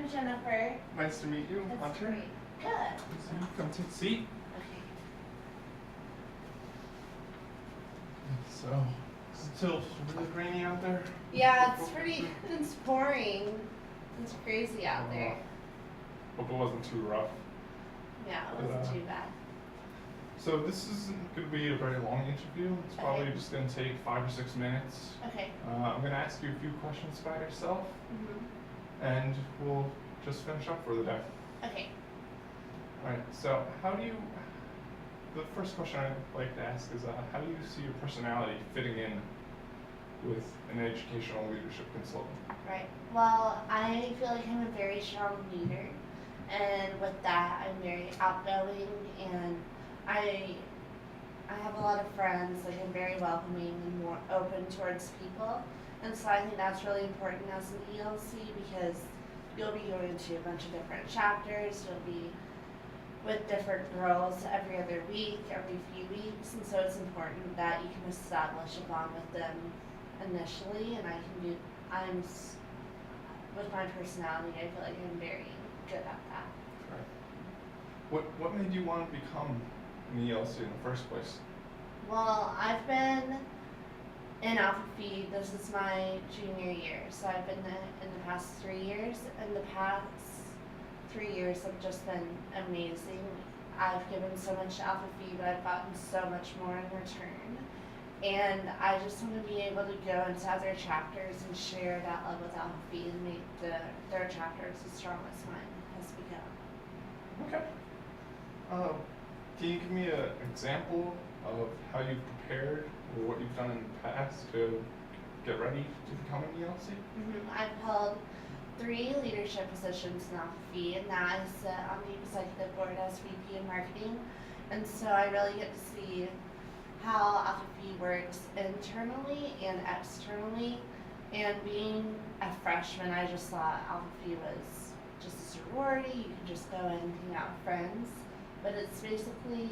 I'm Jennifer. Nice to meet you, That's Hunter. great. Good. Come take a seat. Okay. So, it's still really rainy out there? Yeah, it's pouring. It's crazy out there. Hope it wasn't too rough. Yeah, it wasn't too bad. So this isn't going to be a very long interview. It's probably Okay. just going to take 5 or 6 minutes. Okay. I'm going to ask you a few questions about yourself, Mm-hmm. and we'll just finish up for the day. Okay. Alright, so the first question I'd like to ask is, how do you see your personality fitting in with an educational leadership consultant? Right. Well, I feel like I'm a very strong leader, and with that, I'm very outgoing, and I have a lot of friends. Like, I'm very welcoming and more open towards people, and so I think that's really important as an ELC because you'll be going to a bunch of different chapters. You'll be with different girls every other week, every few weeks, and so it's important that you can establish a bond with them initially, and with my personality, I feel like I'm very good at that. Right. What made you want to become an ELC in the first place? Well, I've been in Alpha Phi. This is my junior year, so I've been in the past 3 years. In the past 3 years have just been amazing. I've given so much to Alpha Phi, but I've gotten so much more in return. And I just want to be able to go into other chapters and share that love with Alpha Phi and make their chapters as strong as mine has become. Okay. Can you give me an example of how you've prepared or what you've done in the past to get ready to become an ELC? I've held 3 leadership positions in Alpha Phi, and now I sit on the executive board as VP of marketing. And so I really get to see how Alpha Phi works internally and externally. And being a freshman, I just thought Alpha Phi was just a sorority. You could just go in and hang out with friends. But it's basically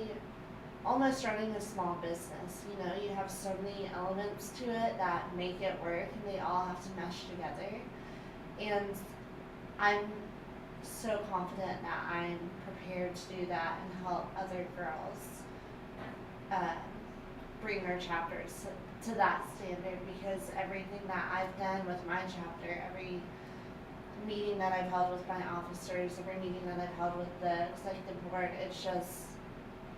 almost running a small business. You know, you have so many elements to it that make it work, and they all have to mesh together. And I'm so confident that I'm prepared to do that and help other girls bring their chapters to that standard, because everything that I've done with my chapter, every meeting that I've held with my officers, every meeting that I've held with the executive board, it's just,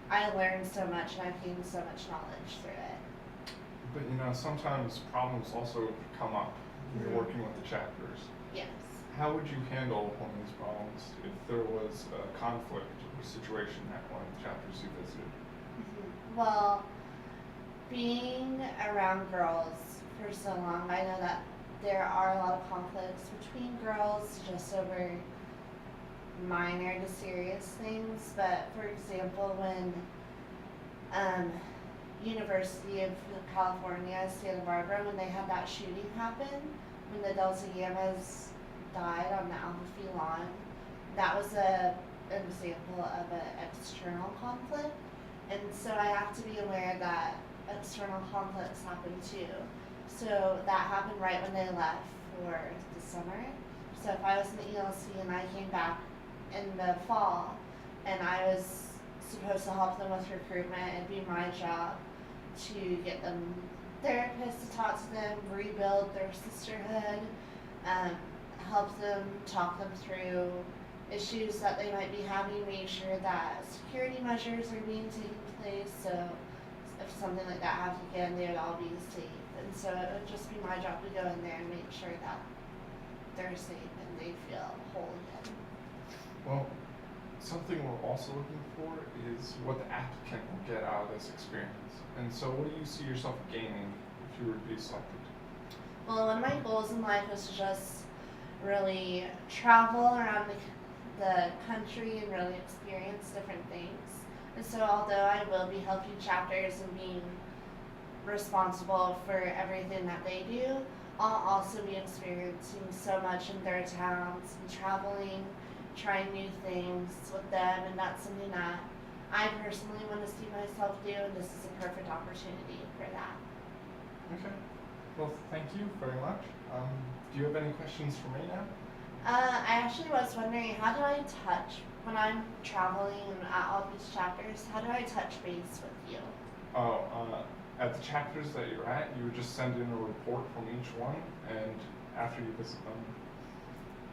I learned so much and I've gained so much knowledge through it. But you know, sometimes problems also come up when you're working with the chapters. Yes. How would you handle one of these problems if there was a conflict or situation at one of the chapters you visited? Well, being around girls for so long, I know that there are a lot of conflicts between girls just over minor to serious things. But for example, when University of California, Santa Barbara, when they had that shooting happen, when the Delta Gammas died on the Alpha Phi lawn, that was an example of an external conflict. And so I have to be aware that external conflicts happen too. So that happened right when they left for the summer. So if I was in the ELC and I came back in the fall and I was supposed to help them with recruitment, it'd be my job to get them therapists to talk to them, rebuild their sisterhood, help them, talk them through issues that they might be having, make sure that security measures are being taken place, so if something like that happened again, they would all be safe. And so it would just be my job to go in there and make sure that they're safe and they feel whole again. Well, something we're also looking for is what the applicant will get out of this experience. And so what do you see yourself gaining if you were to be selected? Well, one of my goals in life was to just really travel around the country and really experience different things. And so although I will be helping chapters and being responsible for everything that they do, I'll also be experiencing so much in their towns and traveling, trying new things with them, and that's something that I personally want to see myself do, and this is a perfect opportunity for that. Okay. Well, thank you very much. Do you have any questions for me now? I actually was wondering, how do I touch when I'm traveling at all these chapters? How do I touch base with you? Oh, at the chapters that you're at, you would just send in a report from each one, and after you visit them,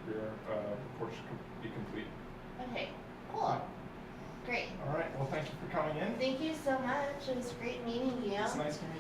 your report should be complete. Okay, cool. Great. All right. Well, thank you for coming in. Thank you so much. It was great meeting you. It's nice meeting you.